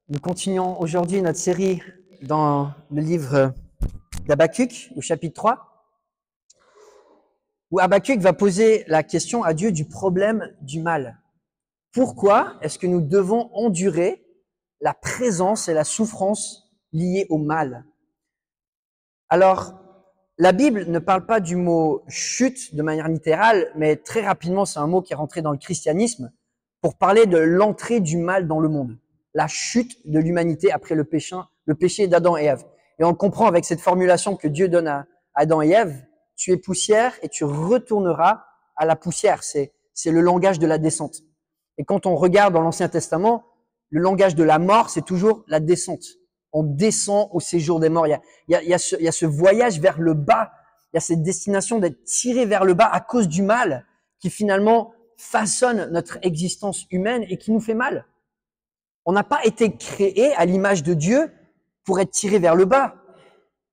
Nous continuons aujourd'hui notre série dans le livre d'Habakkuk, au chapitre 3, où Habakkuk va poser la question à Dieu du problème du mal. Pourquoi est-ce que nous devons endurer la présence et la souffrance liées au mal? Alors, la Bible ne parle pas du mot chute de manière littérale, mais très rapidement, c'est un mot qui est rentré dans le christianisme pour parler de l'entrée du mal dans le monde, la chute de l'humanité après le péché d'Adam et Ève. Et on comprend avec cette formulation que Dieu donne à Adam et Ève, tu es poussière et tu retourneras à la poussière. C'est le langage de la descente. Et quand on regarde dans l'Ancien Testament, le langage de la mort, c'est toujours la descente. On descend au séjour des morts. Il y a ce voyage vers le bas. Il y a cette destination d'être tiré vers le bas à cause du mal qui finalement façonne notre existence humaine et qui nous fait mal. On n'a pas été créé à l'image de Dieu pour être tiré vers le bas.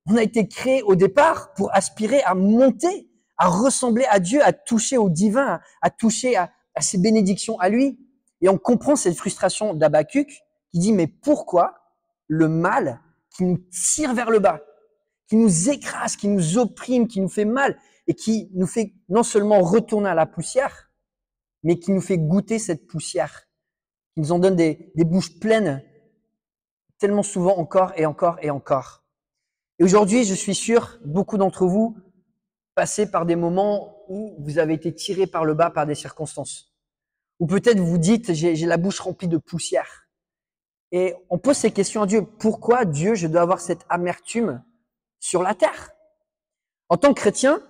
On a été créé au départ pour aspirer à monter, à ressembler à Dieu, à toucher au divin, à toucher à ses bénédictions à lui. Et on comprend cette frustration d'Habakkuk qui dit, mais pourquoi le mal qui nous tire vers le bas, qui nous écrase, qui nous opprime, qui nous fait mal et qui nous fait non seulement retourner à la poussière, mais qui nous fait goûter cette poussière, qui nous en donne des bouches pleines, tellement souvent encore et encore et encore. Et aujourd'hui, je suis sûr, beaucoup d'entre vous passez par des moments où vous avez été tiré par le bas par des circonstances. Ou peut-être vous dites, j'ai la bouche remplie de poussière. Et on pose ces questions à Dieu. Pourquoi, Dieu, je dois avoir cette amertume sur la terre? En tant que chrétien,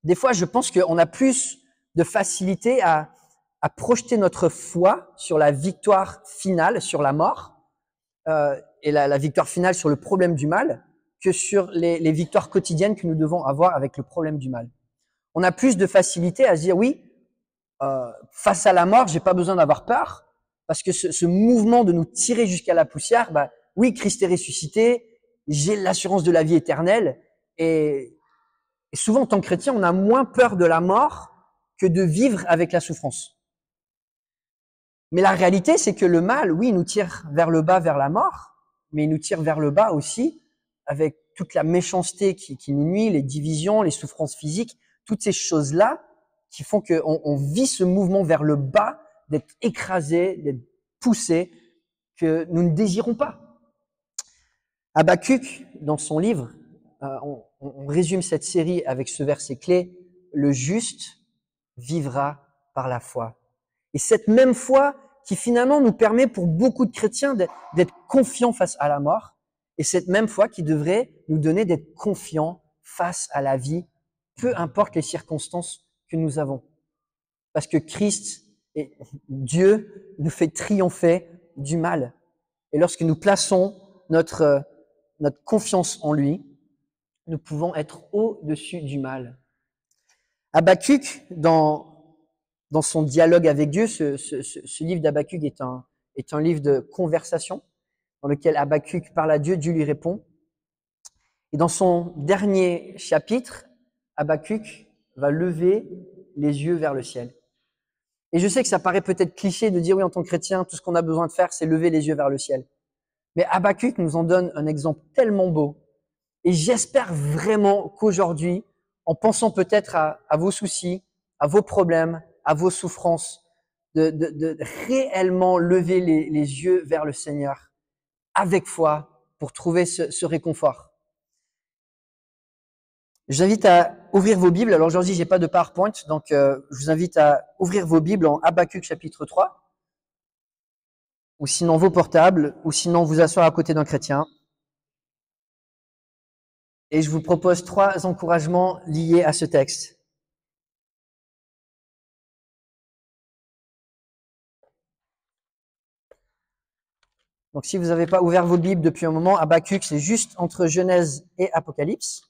des fois, je pense qu'on a plus de facilité à projeter notre foi sur la victoire finale, sur la mort, et la victoire finale sur le problème du mal, que sur les victoires quotidiennes que nous devons avoir avec le problème du mal. On a plus de facilité à se dire, oui, face à la mort, j'ai pas besoin d'avoir peur, parce que ce mouvement de nous tirer jusqu'à la poussière, bah oui, Christ est ressuscité, j'ai l'assurance de la vie éternelle, et souvent en tant que chrétien, on a moins peur de la mort que de vivre avec la souffrance. Mais la réalité, c'est que le mal, oui, il nous tire vers le bas, vers la mort, mais il nous tire vers le bas aussi avec toute la méchanceté qui nous nuit, les divisions, les souffrances physiques, toutes ces choses-là qui font qu'on vit ce mouvement vers le bas, d'être écrasé, d'être poussé, que nous ne désirons pas. Habakkuk, dans son livre, on résume cette série avec ce verset clé, le juste vivra par la foi. Et cette même foi qui finalement nous permet pour beaucoup de chrétiens d'être confiants face à la mort, et cette même foi qui devrait nous donner d'être confiants face à la vie, peu importe les circonstances que nous avons. Parce que Christ et Dieu nous fait triompher du mal. Et lorsque nous plaçons notre confiance en lui, nous pouvons être au-dessus du mal. Habakkuk, dans son dialogue avec Dieu, ce livre d'Habakkuk est un livre de conversation dans lequel Habakkuk parle à Dieu, Dieu lui répond. Et dans son dernier chapitre, Habakkuk va lever les yeux vers le ciel. Et je sais que ça paraît peut-être cliché de dire oui, en tant que chrétien, tout ce qu'on a besoin de faire, c'est lever les yeux vers le ciel. Mais Habakkuk nous en donne un exemple tellement beau. Et j'espère vraiment qu'aujourd'hui, en pensant peut-être à vos soucis, à vos problèmes, à vos souffrances, de réellement lever les yeux vers le Seigneur avec foi pour trouver ce réconfort. Je vous invite à ouvrir vos Bibles. Alors aujourd'hui, j'ai pas de PowerPoint, donc je vous invite à ouvrir vos Bibles en Habakkuk chapitre 3, ou sinon vos portables, ou sinon vous asseoir à côté d'un chrétien. Et je vous propose 3 encouragements liés à ce texte. Donc si vous n'avez pas ouvert vos Bibles depuis un moment, Habakkuk, c'est juste entre Genèse et Apocalypse.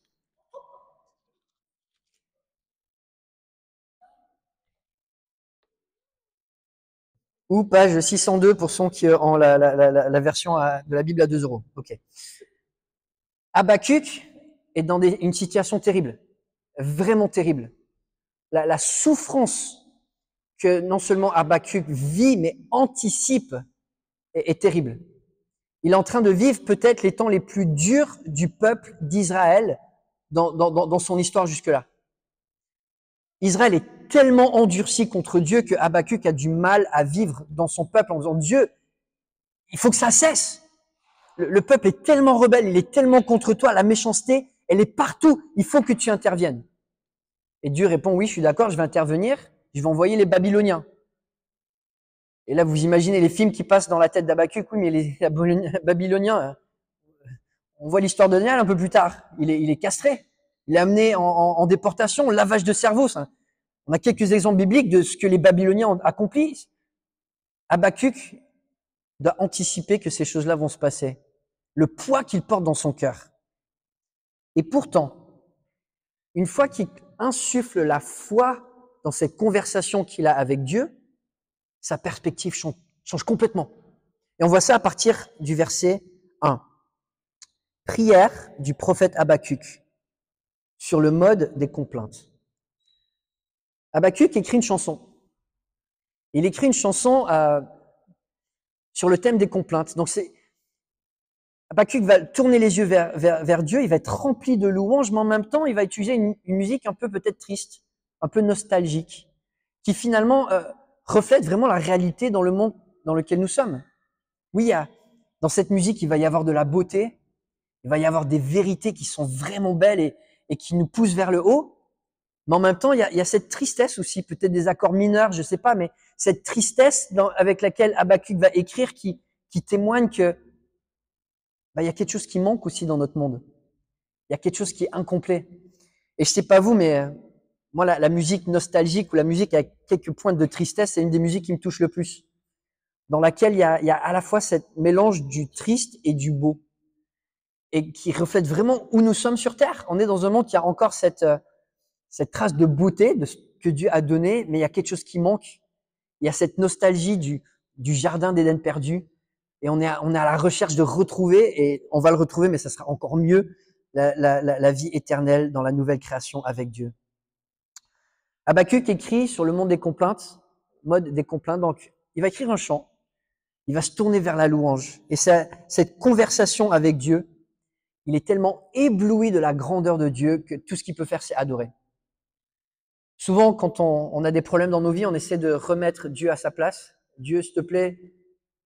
Ou page 602 pour ceux qui ont la version de la Bible à 2 €. Ok. Habakkuk est dans une situation terrible, vraiment terrible. La souffrance que non seulement Habakkuk vit, mais anticipe est terrible. Il est en train de vivre peut-être les temps les plus durs du peuple d'Israël dans son histoire jusque-là. Israël est tellement endurci contre Dieu que Habakkuk a du mal à vivre dans son peuple en disant Dieu, il faut que ça cesse. Le peuple est tellement rebelle, il est tellement contre toi, la méchanceté, elle est partout, il faut que tu interviennes. Et Dieu répond oui, je suis d'accord, je vais intervenir, je vais envoyer les Babyloniens. Et là, vous imaginez les films qui passent dans la tête d'Habakkuk, oui, mais les Babyloniens, on voit l'histoire de Daniel un peu plus tard, il est castré, il est amené en déportation, lavage de cerveau. Ça. On a quelques exemples bibliques de ce que les Babyloniens ont accompli. Habakkuk doit anticiper que ces choses-là vont se passer. Le poids qu'il porte dans son cœur. Et pourtant, une fois qu'il insuffle la foi dans cette conversation qu'il a avec Dieu, sa perspective change complètement. Et on voit ça à partir du verset 1. Prière du prophète Habakkuk sur le mode des complaintes. Habakkuk écrit une chanson. Il écrit une chanson sur le thème des complaintes. Donc Habakkuk va tourner les yeux vers Dieu, il va être rempli de louanges, mais en même temps, il va utiliser une musique un peu peut-être triste, un peu nostalgique, qui finalement reflète vraiment la réalité dans le monde dans lequel nous sommes. Oui, dans cette musique, il va y avoir de la beauté, il va y avoir des vérités qui sont vraiment belles et qui nous poussent vers le haut, mais en même temps, il y a cette tristesse aussi, peut-être des accords mineurs, je sais pas, mais cette tristesse avec laquelle Habakkuk va écrire qui témoigne que il y a quelque chose qui manque aussi dans notre monde. Il y a quelque chose qui est incomplet. Et je sais pas vous, mais moi, la musique nostalgique ou la musique avec quelques pointes de tristesse, c'est une des musiques qui me touche le plus. Dans laquelle il y a à la fois cette mélange du triste et du beau. Et qui reflète vraiment où nous sommes sur Terre. On est dans un monde qui a encore cette trace de beauté de ce que Dieu a donné, mais il y a quelque chose qui manque. Il y a cette nostalgie du jardin d'Éden perdu. Et on est à la recherche de retrouver, et on va le retrouver, mais ça sera encore mieux, la vie éternelle dans la nouvelle création avec Dieu. Habakkuk écrit sur le monde des complaintes, mode des complaintes, donc il va écrire un chant, il va se tourner vers la louange. Et cette conversation avec Dieu, il est tellement ébloui de la grandeur de Dieu que tout ce qu'il peut faire, c'est adorer. Souvent, quand on a des problèmes dans nos vies, on essaie de remettre Dieu à sa place. Dieu, s'il te plaît,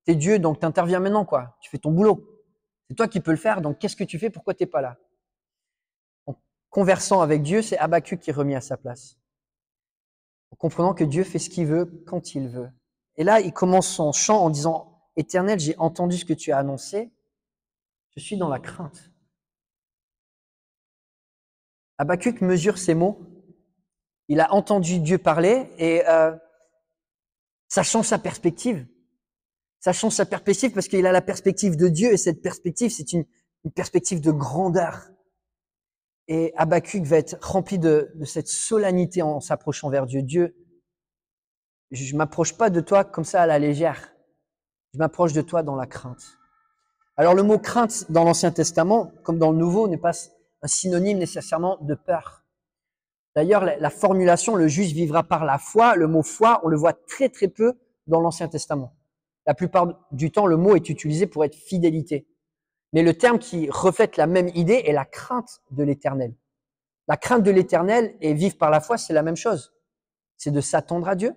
t'es Dieu, donc t'interviens maintenant, quoi. Tu fais ton boulot. C'est toi qui peux le faire, donc qu'est-ce que tu fais? Pourquoi t'es pas là? En conversant avec Dieu, c'est Habakkuk qui est remis à sa place. En comprenant que Dieu fait ce qu'il veut, quand il veut. Et là, il commence son chant en disant, Éternel, j'ai entendu ce que tu as annoncé, je suis dans la crainte. Habakkuk mesure ses mots. Il a entendu Dieu parler et ça change sa perspective. Ça change sa perspective parce qu'il a la perspective de Dieu et cette perspective, c'est une perspective de grandeur. Et Habakkuk va être rempli de cette solennité en s'approchant vers Dieu. Dieu, je m'approche pas de toi comme ça à la légère. Je m'approche de toi dans la crainte. Alors le mot crainte dans l'Ancien Testament, comme dans le Nouveau, n'est pas un synonyme nécessairement de peur. D'ailleurs, la formulation « le juste vivra par la foi », le mot « foi », on le voit très très peu dans l'Ancien Testament. La plupart du temps, le mot est utilisé pour être fidélité. Mais le terme qui reflète la même idée est la crainte de l'Éternel. La crainte de l'Éternel et vivre par la foi, c'est la même chose. C'est de s'attendre à Dieu,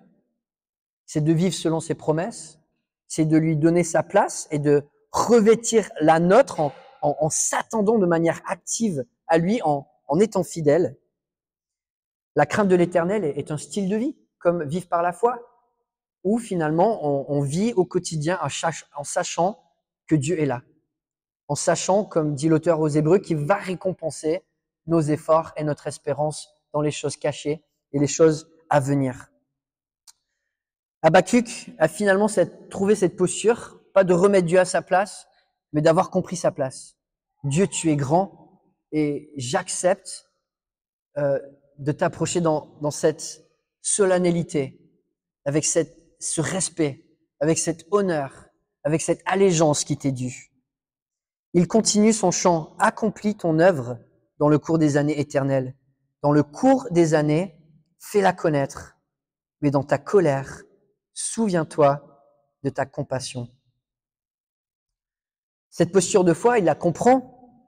c'est de vivre selon ses promesses, c'est de lui donner sa place et de revêtir la nôtre en s'attendant de manière active à lui, en étant fidèle. La crainte de l'Éternel est un style de vie, comme vivre par la foi, où finalement on vit au quotidien en sachant que Dieu est là, en sachant, comme dit l'auteur aux Hébreux, qu'il va récompenser nos efforts et notre espérance dans les choses cachées et les choses à venir. Habakkuk a finalement trouvé cette posture, pas de remettre Dieu à sa place, mais d'avoir compris sa place. Dieu, tu es grand et j'accepte de t'approcher dans cette solennité, avec ce respect, avec cet honneur, avec cette allégeance qui t'est due. Il continue son chant, accomplis ton œuvre dans le cours des années éternelles. Dans le cours des années, fais-la connaître, mais dans ta colère, souviens-toi de ta compassion. Cette posture de foi, il la comprend.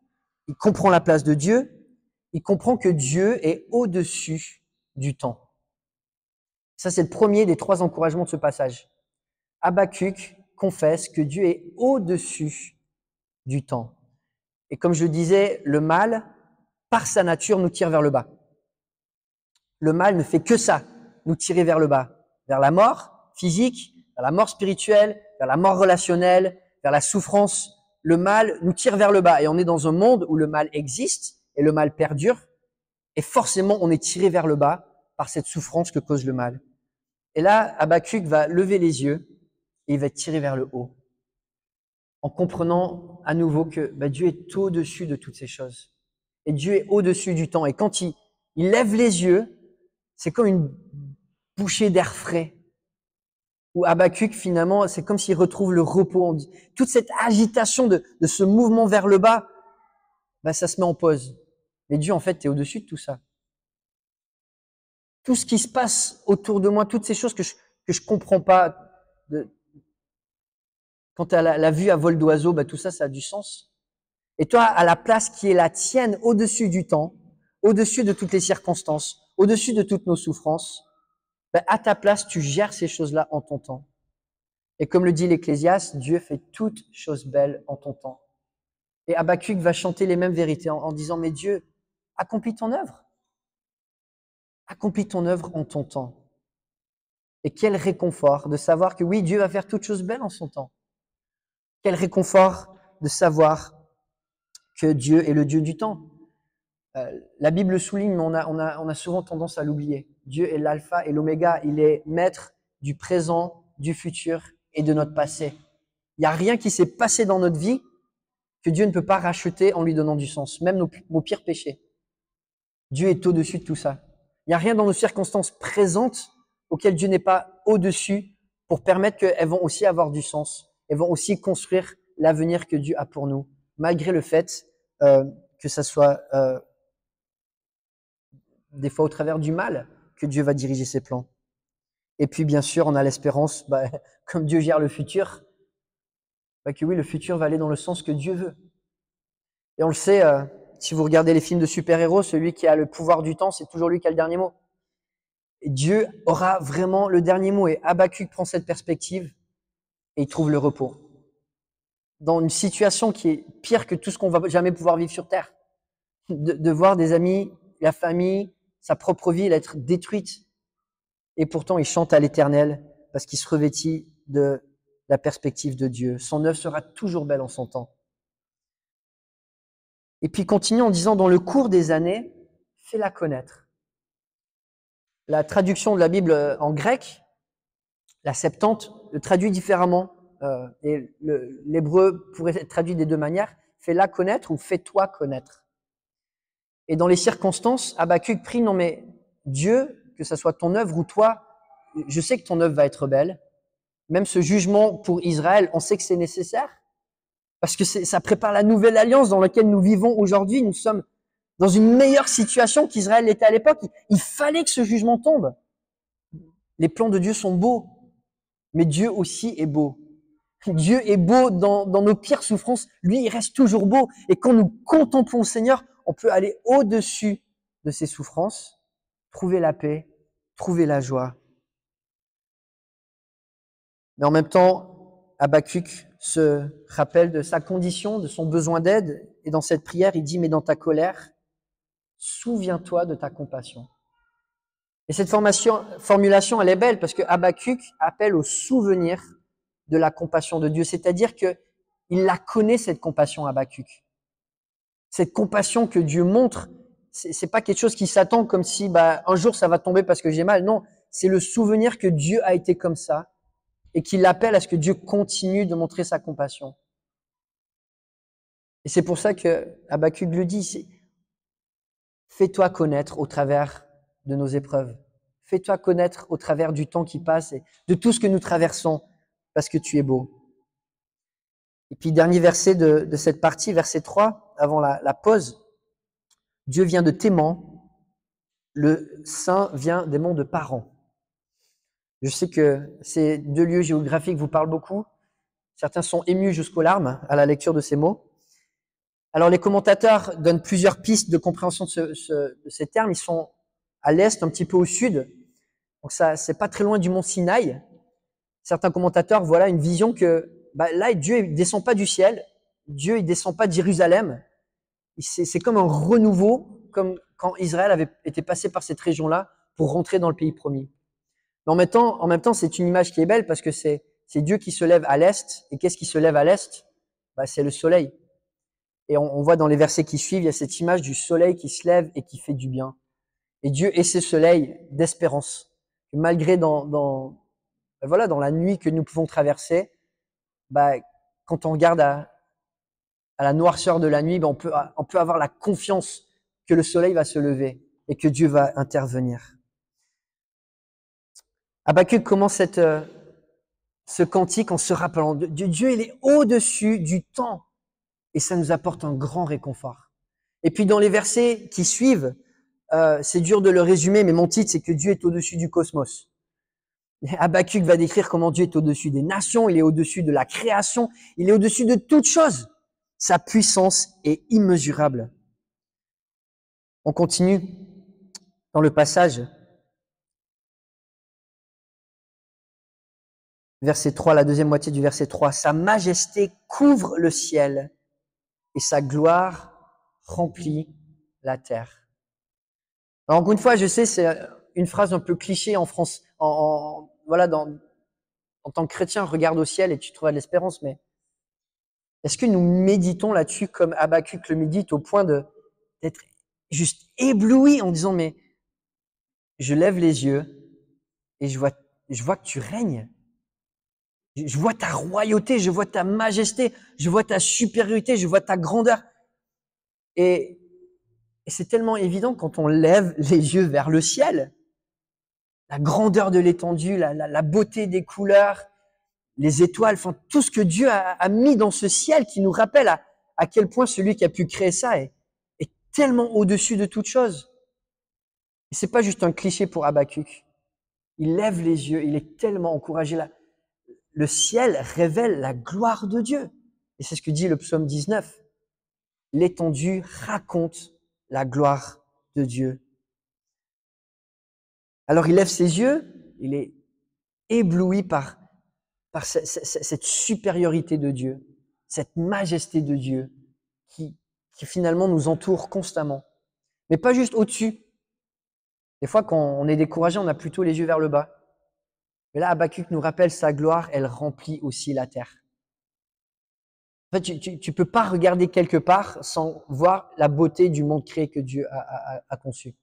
Il comprend la place de Dieu. Il comprend que Dieu est au-dessus du temps. Ça, c'est le premier des 3 encouragements de ce passage. Habakkuk confesse que Dieu est au-dessus du temps. Et comme je le disais, le mal, par sa nature, nous tire vers le bas. Le mal ne fait que ça, nous tirer vers le bas, vers la mort physique, vers la mort spirituelle, vers la mort relationnelle, vers la souffrance. Le mal nous tire vers le bas et on est dans un monde où le mal existe et le mal perdure et forcément on est tiré vers le bas par cette souffrance que cause le mal. Et là, Habakkuk va lever les yeux et il va être tiré vers le haut en comprenant à nouveau que Dieu est au-dessus de toutes ces choses. Et Dieu est au-dessus du temps. Et quand il lève les yeux, c'est comme une bouchée d'air frais. Où Habakkuk, finalement, c'est comme s'il retrouve le repos. Toute cette agitation de ce mouvement vers le bas, ça se met en pause. Mais Dieu, en fait, est au-dessus de tout ça. Tout ce qui se passe autour de moi, toutes ces choses que je comprends pas, quand tu as la vue à vol d'oiseau, tout ça, ça a du sens. Et toi, à la place qui est la tienne, au-dessus du temps, au-dessus de toutes les circonstances, au-dessus de toutes nos souffrances, à ta place, tu gères ces choses-là en ton temps. Et comme le dit l'Ecclésiaste, Dieu fait toutes choses belles en ton temps. Et Habakkuk va chanter les mêmes vérités en disant, mais Dieu, accomplis ton œuvre. Accomplis ton œuvre en ton temps. Et quel réconfort de savoir que oui, Dieu va faire toutes choses belles en son temps. Quel réconfort de savoir que Dieu est le Dieu du temps. La Bible le souligne, mais on a souvent tendance à l'oublier. Dieu est l'alpha et l'oméga. Il est maître du présent, du futur et de notre passé. Il n'y a rien qui s'est passé dans notre vie que Dieu ne peut pas racheter en lui donnant du sens, même nos pires péchés. Dieu est au-dessus de tout ça. Il n'y a rien dans nos circonstances présentes auxquelles Dieu n'est pas au-dessus pour permettre qu'elles vont aussi avoir du sens. Elles vont aussi construire l'avenir que Dieu a pour nous, malgré le fait que ça soit des fois au travers du mal que Dieu va diriger ses plans. Et puis bien sûr, on a l'espérance, comme Dieu gère le futur, que oui, le futur va aller dans le sens que Dieu veut. Et on le sait, si vous regardez les films de super-héros, celui qui a le pouvoir du temps, c'est toujours lui qui a le dernier mot. Et Dieu aura vraiment le dernier mot. Et Habakkuk prend cette perspective et il trouve le repos. Dans une situation qui est pire que tout ce qu'on va jamais pouvoir vivre sur Terre. De voir des amis, la famille, sa propre vie être détruite. Et pourtant, il chante à l'Éternel parce qu'il se revêtit de la perspective de Dieu. Son œuvre sera toujours belle en son temps. Et puis, continue en disant, dans le cours des années, fais-la connaître. La traduction de la Bible en grec, la Septante, le traduit différemment. Et l'hébreu pourrait être traduit des deux manières. Fais-la connaître ou fais-toi connaître. Et dans les circonstances, Habakkuk prie, non mais Dieu, que ça soit ton œuvre ou toi, je sais que ton œuvre va être belle. Même ce jugement pour Israël, on sait que c'est nécessaire. Parce que ça prépare la nouvelle alliance dans laquelle nous vivons aujourd'hui. Nous sommes dans une meilleure situation qu'Israël l'était à l'époque. Il fallait que ce jugement tombe. Les plans de Dieu sont beaux, mais Dieu aussi est beau. Dieu est beau dans nos pires souffrances. Lui, il reste toujours beau. Et quand nous contemplons le Seigneur, on peut aller au-dessus de ces souffrances, trouver la paix, trouver la joie. Mais en même temps, Habakkuk se rappelle de sa condition, de son besoin d'aide. Et dans cette prière, il dit, mais dans ta colère, souviens-toi de ta compassion. Et cette formulation, elle est belle parce que Habakkuk appelle au souvenir de la compassion de Dieu. C'est-à-dire que il la connaît, cette compassion, Habakkuk. Cette compassion que Dieu montre, c'est pas quelque chose qui s'attend comme si un jour ça va tomber parce que j'ai mal. Non, c'est le souvenir que Dieu a été comme ça et qu'il appelle à ce que Dieu continue de montrer sa compassion. Et c'est pour ça que Habakkuk le dit, fais-toi connaître au travers de nos épreuves. Fais-toi connaître au travers du temps qui passe et de tout ce que nous traversons parce que tu es beau. Et puis, dernier verset de cette partie, verset 3, avant la pause. Dieu vient de Théman, le Saint vient des monts de Paran. Je sais que ces deux lieux géographiques vous parlent beaucoup. Certains sont émus jusqu'aux larmes à la lecture de ces mots. Alors les commentateurs donnent plusieurs pistes de compréhension de ces termes. Ils sont à l'est, un petit peu au sud. Donc ça, c'est pas très loin du mont Sinaï. Certains commentateurs voient là une vision que là, Dieu ne descend pas du ciel. Dieu, il descend pas de Jérusalem. C'est comme un renouveau, comme quand Israël avait été passé par cette région-là pour rentrer dans le pays promis. Mais en même temps, c'est une image qui est belle parce que c'est Dieu qui se lève à l'est. Et qu'est-ce qui se lève à l'est? C'est le soleil. Et on voit dans les versets qui suivent, il y a cette image du soleil qui se lève et qui fait du bien. Et Dieu est ce soleil d'espérance. Malgré dans la nuit que nous pouvons traverser, quand on regarde à la noirceur de la nuit, on peut avoir la confiance que le soleil va se lever et que Dieu va intervenir. Habakkuk commence ce cantique en se rappelant de Dieu, il est au-dessus du temps et ça nous apporte un grand réconfort. Et puis dans les versets qui suivent, c'est dur de le résumer, mais mon titre c'est que Dieu est au-dessus du cosmos. Habakkuk va décrire comment Dieu est au-dessus des nations, il est au-dessus de la création, il est au-dessus de toutes choses. Sa puissance est immesurable. On continue dans le passage. Verset 3, la deuxième moitié du verset 3. Sa majesté couvre le ciel et sa gloire remplit la terre. Alors encore une fois, je sais, c'est une phrase un peu cliché en France. En tant que chrétien, regarde au ciel et tu trouveras de l'espérance, mais est-ce que nous méditons là-dessus comme Habakkuk le médite au point d'être juste ébloui en disant mais je lève les yeux et je vois que tu règnes. Je vois ta royauté, je vois ta majesté, je vois ta supériorité, je vois ta grandeur. Et c'est tellement évident quand on lève les yeux vers le ciel. La grandeur de l'étendue, la beauté des couleurs, les étoiles, enfin tout ce que Dieu a mis dans ce ciel qui nous rappelle à quel point celui qui a pu créer ça est tellement au-dessus de toute chose. Et c'est pas juste un cliché pour Habakkuk. Il lève les yeux, il est tellement encouragé là. Le ciel révèle la gloire de Dieu. Et c'est ce que dit le psaume 19. L'étendue raconte la gloire de Dieu. Alors il lève ses yeux, il est ébloui par cette supériorité de Dieu, cette majesté de Dieu qui finalement nous entoure constamment. Mais pas juste au-dessus. Des fois, quand on est découragé, on a plutôt les yeux vers le bas. Mais là, Habakkuk nous rappelle sa gloire, elle remplit aussi la terre. En fait, tu peux pas regarder quelque part sans voir la beauté du monde créé que Dieu a conçu.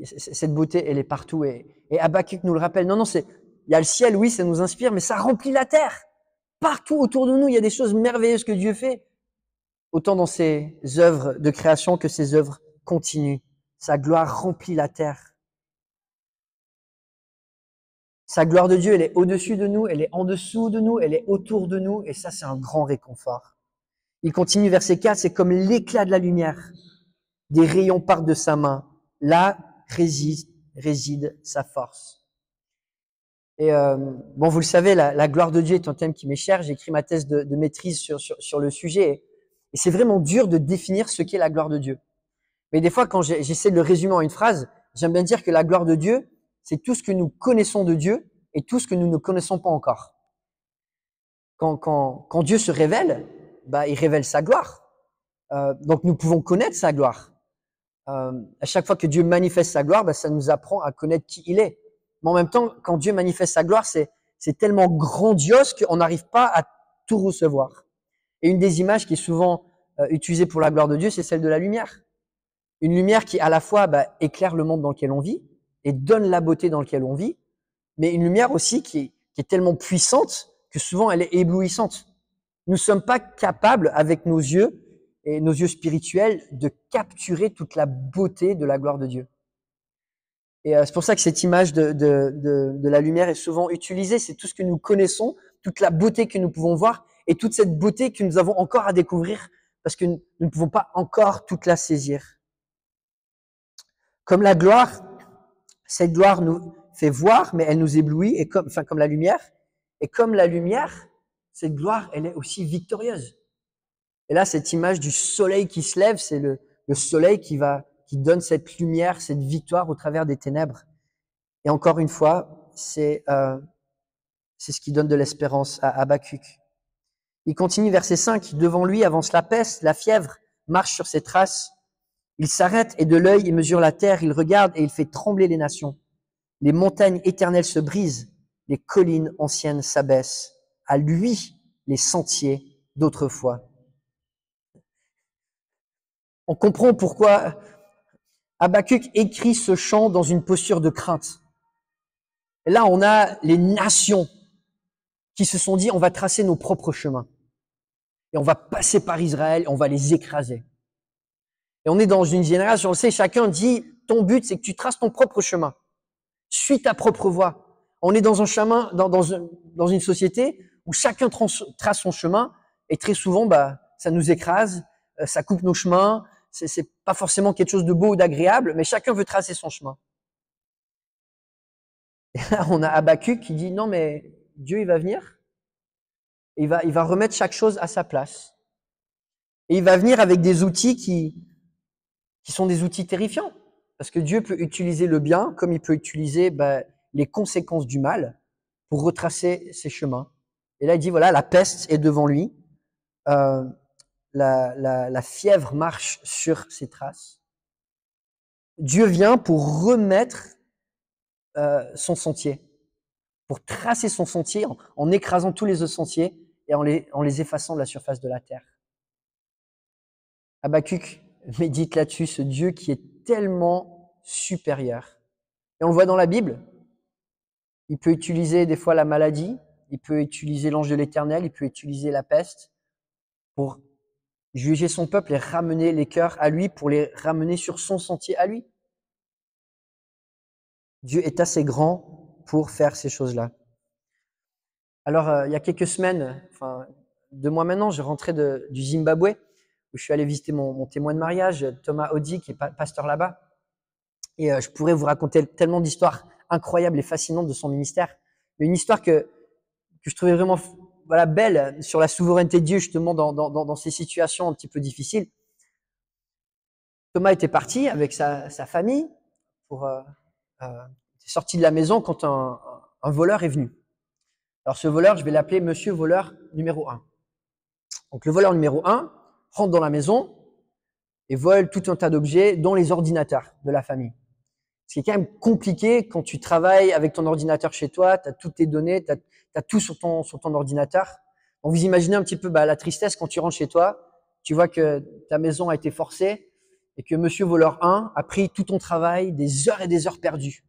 Cette beauté, elle est partout. Et Habakkuk nous le rappelle. Non, il y a le ciel, oui, ça nous inspire, mais ça remplit la terre. Partout autour de nous, il y a des choses merveilleuses que Dieu fait. Autant dans ses œuvres de création que ses œuvres continues. Sa gloire remplit la terre. Sa gloire de Dieu, elle est au-dessus de nous, elle est en dessous de nous, elle est autour de nous, et ça, c'est un grand réconfort. Il continue, verset 4, c'est comme l'éclat de la lumière. Des rayons partent de sa main. Là réside sa force. Et vous le savez, la gloire de Dieu est un thème qui m'est cher. J'ai écrit ma thèse de maîtrise sur le sujet. Et c'est vraiment dur de définir ce qu'est la gloire de Dieu. Mais des fois, quand j'essaie de le résumer en une phrase, j'aime bien dire que la gloire de Dieu, c'est tout ce que nous connaissons de Dieu et tout ce que nous ne connaissons pas encore. Quand Dieu se révèle, il révèle sa gloire. Donc nous pouvons connaître sa gloire. À chaque fois que Dieu manifeste sa gloire, ça nous apprend à connaître qui il est. Mais en même temps, quand Dieu manifeste sa gloire, c'est tellement grandiose qu'on n'arrive pas à tout recevoir. Et une des images qui est souvent utilisée pour la gloire de Dieu, c'est celle de la lumière. Une lumière qui à la fois éclaire le monde dans lequel on vit et donne la beauté dans lequel on vit, mais une lumière aussi qui est tellement puissante que souvent elle est éblouissante. Nous ne sommes pas capables, avec nos yeux et nos yeux spirituels, de capturer toute la beauté de la gloire de Dieu. Et c'est pour ça que cette image de la lumière est souvent utilisée. C'est tout ce que nous connaissons, toute la beauté que nous pouvons voir et toute cette beauté que nous avons encore à découvrir parce que nous ne pouvons pas encore toute la saisir. Comme la gloire, cette gloire nous fait voir, mais elle nous éblouit, et comme la lumière. Et comme la lumière, cette gloire, elle est aussi victorieuse. Et là, cette image du soleil qui se lève, c'est le soleil qui donne cette lumière, cette victoire au travers des ténèbres. Et encore une fois, c'est ce qui donne de l'espérance à Habakkuk. Il continue, verset 5, devant lui avance la peste, la fièvre marche sur ses traces. Il s'arrête et de l'œil, il mesure la terre, il regarde et il fait trembler les nations. Les montagnes éternelles se brisent, les collines anciennes s'abaissent. À lui, les sentiers d'autrefois. On comprend pourquoi Habakkuk écrit ce chant dans une posture de crainte. Et là, on a les nations qui se sont dit, on va tracer nos propres chemins. Et on va passer par Israël, et on va les écraser. Et on est dans une génération, on le sait, chacun dit, ton but, c'est que tu traces ton propre chemin. Suis ta propre voie. On est dans un chemin, dans une société où chacun trace son chemin, et très souvent, ça nous écrase, ça coupe nos chemins, c'est pas forcément quelque chose de beau ou d'agréable, mais chacun veut tracer son chemin. Et là, on a Habakkuk qui dit, non, mais Dieu, il va venir, et il va remettre chaque chose à sa place. Et il va venir avec des outils qui sont des outils terrifiants. Parce que Dieu peut utiliser le bien comme il peut utiliser les conséquences du mal pour retracer ses chemins. Et là, il dit, voilà, la peste est devant lui, la fièvre marche sur ses traces. Dieu vient pour remettre son sentier, pour tracer son sentier en écrasant tous les autres sentiers et en les effaçant de la surface de la terre. Habakkuk médite là-dessus, ce Dieu qui est tellement supérieur. Et on le voit dans la Bible. Il peut utiliser des fois la maladie, il peut utiliser l'ange de l'Éternel, il peut utiliser la peste pour juger son peuple et ramener les cœurs à lui, pour les ramener sur son sentier à lui. Dieu est assez grand pour faire ces choses-là. Alors, il y a quelques semaines, 2 mois maintenant, je rentrais du Zimbabwe, où je suis allé visiter mon témoin de mariage, Thomas Odi, qui est pasteur là-bas. Et je pourrais vous raconter tellement d'histoires incroyables et fascinantes de son ministère. Mais une histoire que je trouvais vraiment belle sur la souveraineté de Dieu, justement, dans ces situations un petit peu difficiles. Thomas était parti avec sa famille était sorti de la maison quand un voleur est venu. Alors ce voleur, je vais l'appeler Monsieur Voleur numéro 1. Donc le voleur numéro 1 rentre dans la maison et vole tout un tas d'objets, dont les ordinateurs de la famille. Ce qui est quand même compliqué quand tu travailles avec ton ordinateur chez toi, tu as toutes tes données, tu as tout sur ton ordinateur. Donc vous imaginez un petit peu la tristesse quand tu rentres chez toi, tu vois que ta maison a été forcée et que Monsieur Voleur 1 a pris tout ton travail, des heures et des heures perdues.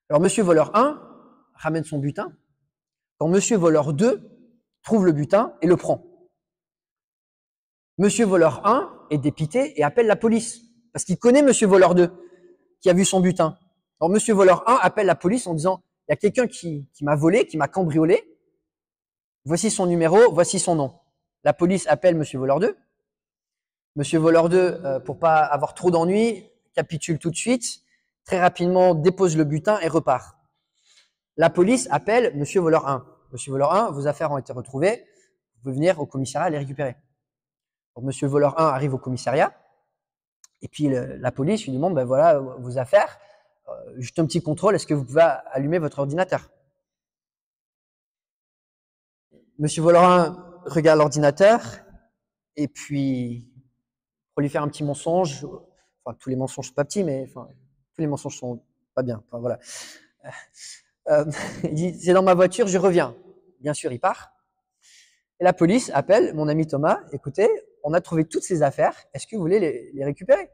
Alors Monsieur Voleur 1 ramène son butin, quand Monsieur Voleur 2 trouve le butin et le prend. Monsieur Voleur 1 est dépité et appelle la police, parce qu'il connaît Monsieur Voleur 2, qui a vu son butin. Alors Monsieur Voleur 1 appelle la police en disant, il y a quelqu'un qui m'a volé, qui m'a cambriolé, voici son numéro, voici son nom. La police appelle Monsieur Voleur 2. Monsieur Voleur 2, pour pas avoir trop d'ennuis, capitule tout de suite, très rapidement dépose le butin et repart. La police appelle Monsieur Voleur 1. Monsieur Voleur 1, vos affaires ont été retrouvées, vous pouvez venir au commissariat les récupérer. Donc Monsieur Voleur 1 arrive au commissariat, et puis la police lui demande, voilà vos affaires, juste un petit contrôle, est-ce que vous pouvez allumer votre ordinateur? Monsieur Voleur 1 regarde l'ordinateur, et puis, pour lui faire un petit mensonge, tous les mensonges sont pas petits, mais tous les mensonges sont pas bien, voilà. Il dit, c'est dans ma voiture, je reviens. Bien sûr, il part. Et la police appelle mon ami Thomas, écoutez, on a trouvé toutes ces affaires, est-ce que vous voulez les récupérer?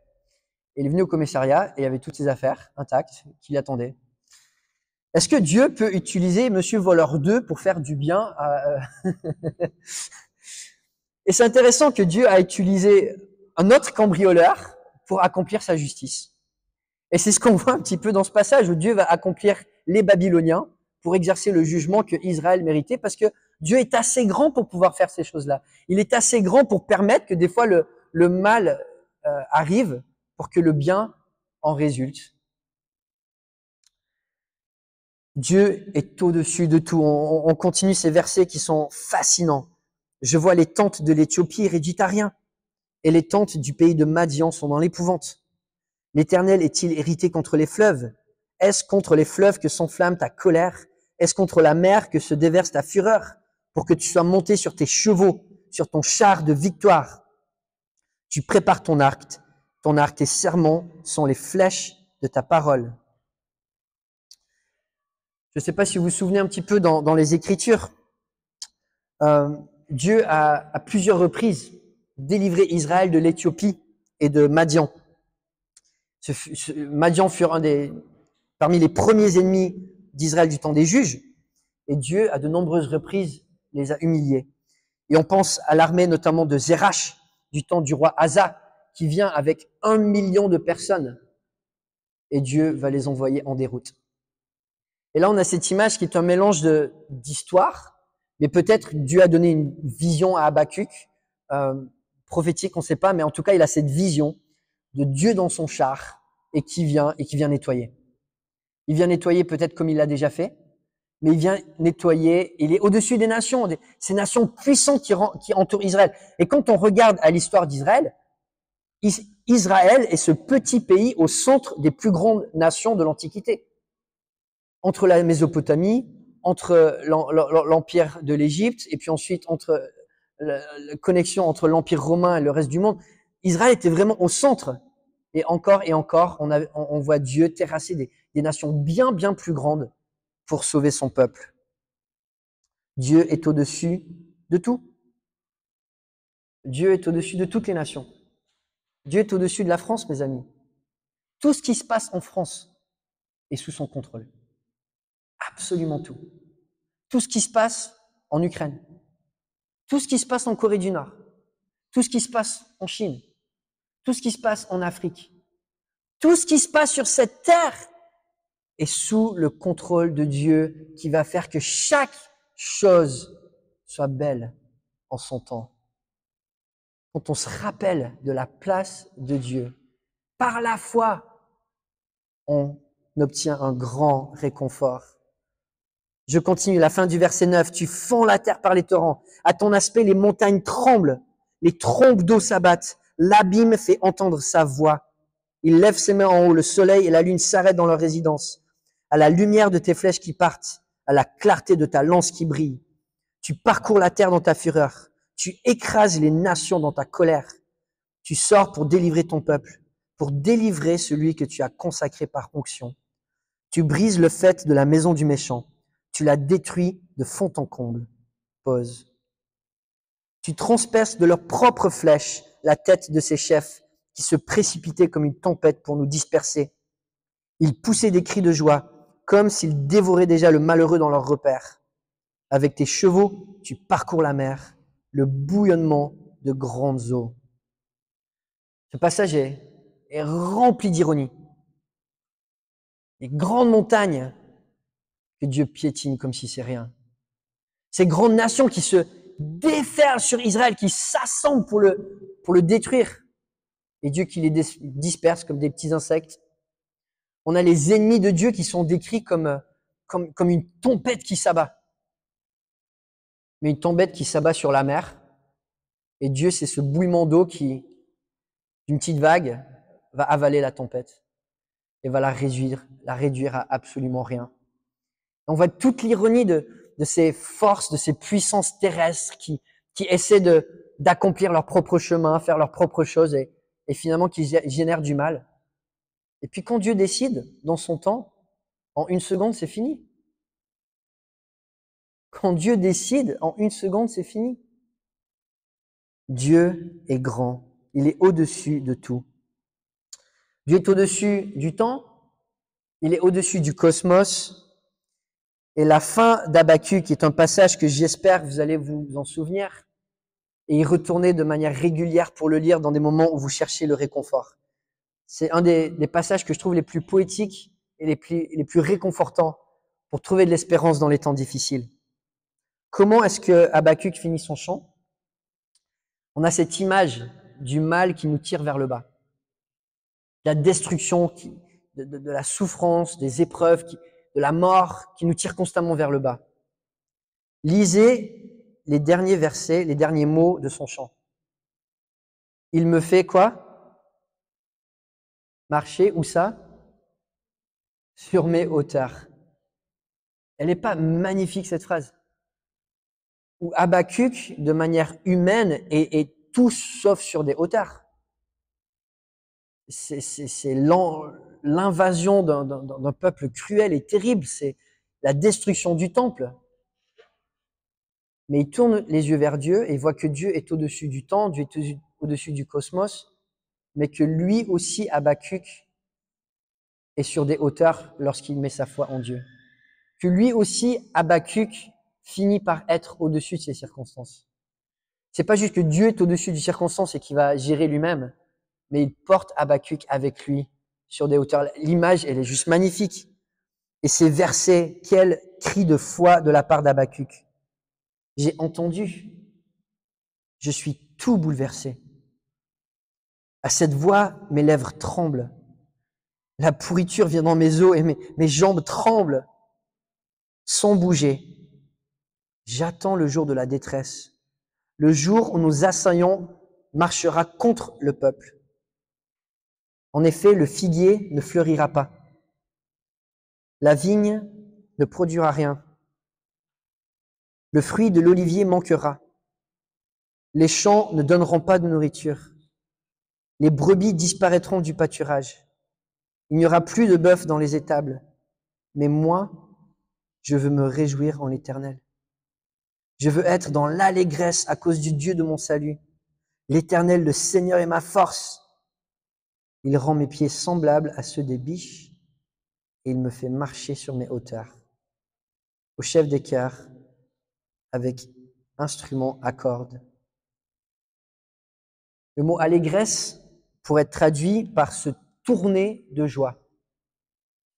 Et il est venu au commissariat et il y avait toutes ces affaires intactes qui l'attendaient. Est-ce que Dieu peut utiliser Monsieur Voleur 2 pour faire du bien Et c'est intéressant que Dieu a utilisé un autre cambrioleur pour accomplir sa justice. Et c'est ce qu'on voit un petit peu dans ce passage où Dieu va accomplir les Babyloniens pour exercer le jugement que Israël méritait, parce que Dieu est assez grand pour pouvoir faire ces choses-là. Il est assez grand pour permettre que des fois le mal arrive pour que le bien en résulte. Dieu est au-dessus de tout. On continue ces versets qui sont fascinants. Je vois les tentes de l'Éthiopie réduites à rien, et les tentes du pays de Madian sont dans l'épouvante. L'Éternel est-il irrité contre les fleuves? Est-ce contre les fleuves que s'enflamme ta colère? Est-ce contre la mer que se déverse ta fureur? Pour que tu sois monté sur tes chevaux, sur ton char de victoire. Tu prépares ton arc, tes sermons sont les flèches de ta parole. Je ne sais pas si vous vous souvenez un petit peu dans les Écritures, Dieu a à plusieurs reprises délivré Israël de l'Éthiopie et de Madian. Madian fut parmi les premiers ennemis d'Israël du temps des juges, et Dieu, à de nombreuses reprises, les a humiliés. Et on pense à l'armée notamment de Zérach, du temps du roi Asa, qui vient avec 1 million de personnes, et Dieu va les envoyer en déroute. Et là, on a cette image qui est un mélange d'histoire, mais peut-être Dieu a donné une vision à Habakkuk, prophétique, on ne sait pas, mais en tout cas, il a cette vision de Dieu dans son char et qui vient nettoyer. Il vient nettoyer peut-être comme il l'a déjà fait, mais il vient nettoyer, il est au-dessus des nations, ces nations puissantes qui entourent Israël. Et quand on regarde à l'histoire d'Israël, Israël est ce petit pays au centre des plus grandes nations de l'Antiquité. Entre la Mésopotamie, entre l'empire de l'Égypte, et puis ensuite entre la connexion entre l'empire romain et le reste du monde, Israël était vraiment au centre. Et encore, on voit Dieu terrasser des nations bien, bien plus grandes pour sauver son peuple. Dieu est au-dessus de tout. Dieu est au-dessus de toutes les nations. Dieu est au-dessus de la France, mes amis. Tout ce qui se passe en France est sous son contrôle. Absolument tout. Tout ce qui se passe en Ukraine, tout ce qui se passe en Corée du Nord, tout ce qui se passe en Chine, tout ce qui se passe en Afrique, tout ce qui se passe sur cette terre est sous le contrôle de Dieu qui va faire que chaque chose soit belle en son temps. Quand on se rappelle de la place de Dieu, par la foi, on obtient un grand réconfort. Je continue, la fin du verset 9. Tu fends la terre par les torrents. À ton aspect, les montagnes tremblent. Les trompes d'eau s'abattent. L'abîme fait entendre sa voix. Il lève ses mains en haut. Le soleil et la lune s'arrêtent dans leur résidence. À la lumière de tes flèches qui partent, à la clarté de ta lance qui brille. Tu parcours la terre dans ta fureur. Tu écrases les nations dans ta colère. Tu sors pour délivrer ton peuple, pour délivrer celui que tu as consacré par onction. Tu brises le faîte de la maison du méchant. Tu la détruis de fond en comble. Pause. Tu transperces de leurs propres flèches la tête de ces chefs qui se précipitaient comme une tempête pour nous disperser. Ils poussaient des cris de joie, comme s'ils dévoraient déjà le malheureux dans leur repère. Avec tes chevaux, tu parcours la mer, le bouillonnement de grandes eaux. Ce passage est rempli d'ironie. Les grandes montagnes que Dieu piétine comme si c'est rien. Ces grandes nations qui se déferlent sur Israël, qui s'assemblent pour le détruire. Et Dieu qui les disperse comme des petits insectes. On a les ennemis de Dieu qui sont décrits comme une tempête qui s'abat. Mais une tempête qui s'abat sur la mer. Et Dieu, c'est ce bouillement d'eau qui, d'une petite vague, va avaler la tempête. Et va la réduire à absolument rien. On voit toute l'ironie de ces forces, de ces puissances terrestres qui essaient d'accomplir leur propre chemin, faire leurs propres choses et finalement qui génèrent du mal. Et puis quand Dieu décide, dans son temps, en 1 seconde, c'est fini. Quand Dieu décide, en 1 seconde, c'est fini. Dieu est grand. Il est au-dessus de tout. Dieu est au-dessus du temps. Il est au-dessus du cosmos. Et la fin d'Habakkuk, qui est un passage que j'espère que vous allez vous en souvenir, et y retourner de manière régulière pour le lire dans des moments où vous cherchez le réconfort. C'est un des passages que je trouve les plus poétiques et les plus réconfortants pour trouver de l'espérance dans les temps difficiles. Comment est-ce que Habakkuk finit son chant? On a cette image du mal qui nous tire vers le bas. La destruction, de la souffrance, des épreuves de la mort qui nous tire constamment vers le bas. Lisez les derniers versets, les derniers mots de son chant. Il me fait quoi? Marcher, où ça? Sur mes hauteurs. Elle n'est pas magnifique cette phrase? Où Habakkuk, de manière humaine, est tout sauf sur des hauteurs. C'est l'invasion d'un peuple cruel et terrible, c'est la destruction du temple. Mais il tourne les yeux vers Dieu et voit que Dieu est au-dessus du temps, Dieu est au-dessus du cosmos, mais que lui aussi, Habakkuk, est sur des hauteurs lorsqu'il met sa foi en Dieu. Que lui aussi, Habakkuk, finit par être au-dessus de ses circonstances. C'est pas juste que Dieu est au-dessus des circonstances et qu'il va gérer lui-même, mais il porte Habakkuk avec lui sur des hauteurs. L'image, elle est juste magnifique. Et ces versets, quel cri de foi de la part d'Habakkuk. J'ai entendu. Je suis tout bouleversé. À cette voix, mes lèvres tremblent. La pourriture vient dans mes os et mes jambes tremblent. Sans bouger, j'attends le jour de la détresse, le jour où nos assaillants marchera contre le peuple. En effet, le figuier ne fleurira pas. La vigne ne produira rien. Le fruit de l'olivier manquera. Les champs ne donneront pas de nourriture. Les brebis disparaîtront du pâturage. Il n'y aura plus de bœuf dans les étables. Mais moi, je veux me réjouir en l'Éternel. Je veux être dans l'allégresse à cause du Dieu de mon salut. L'Éternel, le Seigneur, est ma force. Il rend mes pieds semblables à ceux des biches et il me fait marcher sur mes hauteurs. Au chef des chœurs, avec instrument à cordes. Le mot allégresse pourrait être traduit par se tourner de joie.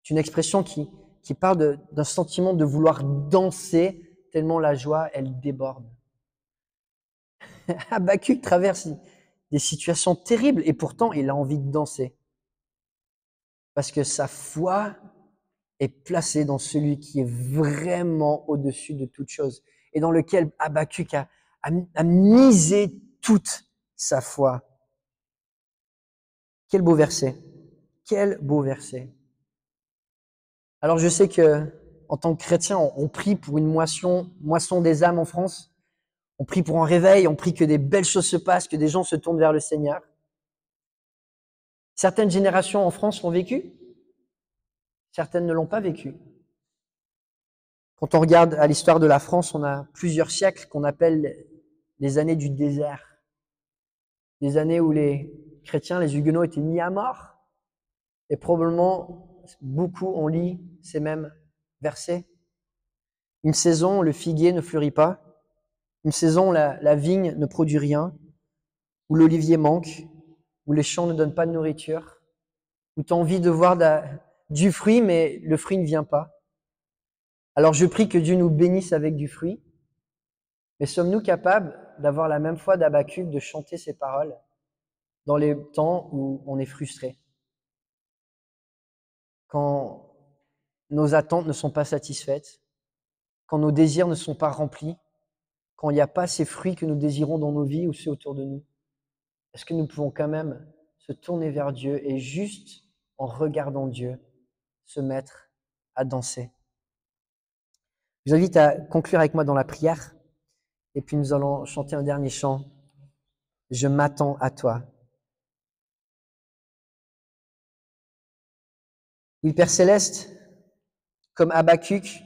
C'est une expression qui parle d'un sentiment de vouloir danser tellement la joie, elle déborde. Habakkuk traverse des situations terribles et pourtant il a envie de danser. Parce que sa foi est placée dans celui qui est vraiment au-dessus de toute chose et dans lequel Habakkuk a misé toute sa foi. Quel beau verset. Quel beau verset. Alors je sais que en tant que chrétien, on prie pour une moisson des âmes en France. On prie pour un réveil, on prie que des belles choses se passent, que des gens se tournent vers le Seigneur. Certaines générations en France l'ont vécu, certaines ne l'ont pas vécu. Quand on regarde à l'histoire de la France, on a plusieurs siècles qu'on appelle les années du désert. Des années où les chrétiens, les huguenots étaient mis à mort. Et probablement, beaucoup ont lu ces mêmes versets. Une saison où le figuier ne fleurit pas. Une saison où la vigne ne produit rien. Où l'olivier manque. Où les champs ne donnent pas de nourriture. Où tu as envie de voir du fruit, mais le fruit ne vient pas. Alors je prie que Dieu nous bénisse avec du fruit. Mais sommes-nous capables d'avoir la même foi d'Habakkuk, de chanter ces paroles dans les temps où on est frustré? Quand nos attentes ne sont pas satisfaites, quand nos désirs ne sont pas remplis, quand il n'y a pas ces fruits que nous désirons dans nos vies ou ceux autour de nous, est-ce que nous pouvons quand même se tourner vers Dieu et juste en regardant Dieu, se mettre à danser? Je vous invite à conclure avec moi dans la prière et puis nous allons chanter un dernier chant. Je m'attends à toi. Oui, Père Céleste, comme Habakkuk,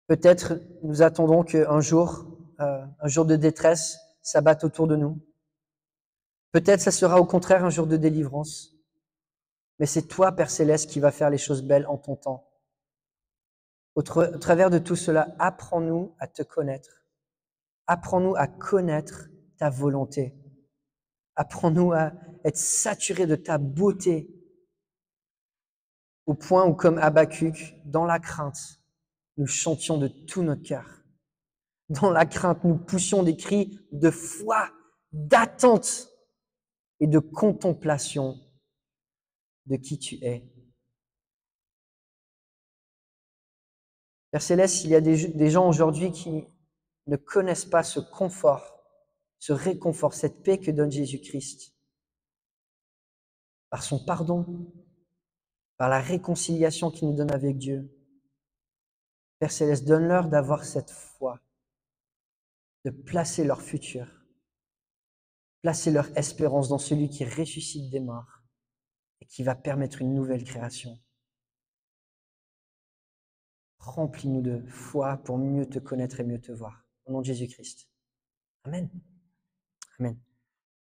peut-être nous attendons qu'un jour, un jour de détresse, s'abatte autour de nous. Peut-être ça sera au contraire un jour de délivrance. Mais c'est toi, Père Céleste, qui va faire les choses belles en ton temps. Au travers de tout cela, apprends-nous à te connaître. Apprends-nous à connaître ta volonté. Apprends-nous à être saturés de ta beauté, au point où, comme Habakkuk, dans la crainte, nous chantions de tout notre cœur. Dans la crainte, nous poussions des cris de foi, d'attente et de contemplation de qui tu es. Père Céleste, il y a des gens aujourd'hui qui ne connaissent pas ce confort, ce réconfort, cette paix que donne Jésus-Christ par son pardon, par la réconciliation qu'il nous donne avec Dieu. Père Céleste, donne-leur d'avoir cette foi, de placer leur futur, placer leur espérance dans celui qui ressuscite des morts et qui va permettre une nouvelle création. Remplis-nous de foi pour mieux te connaître et mieux te voir. Au nom de Jésus-Christ. Amen. Amen.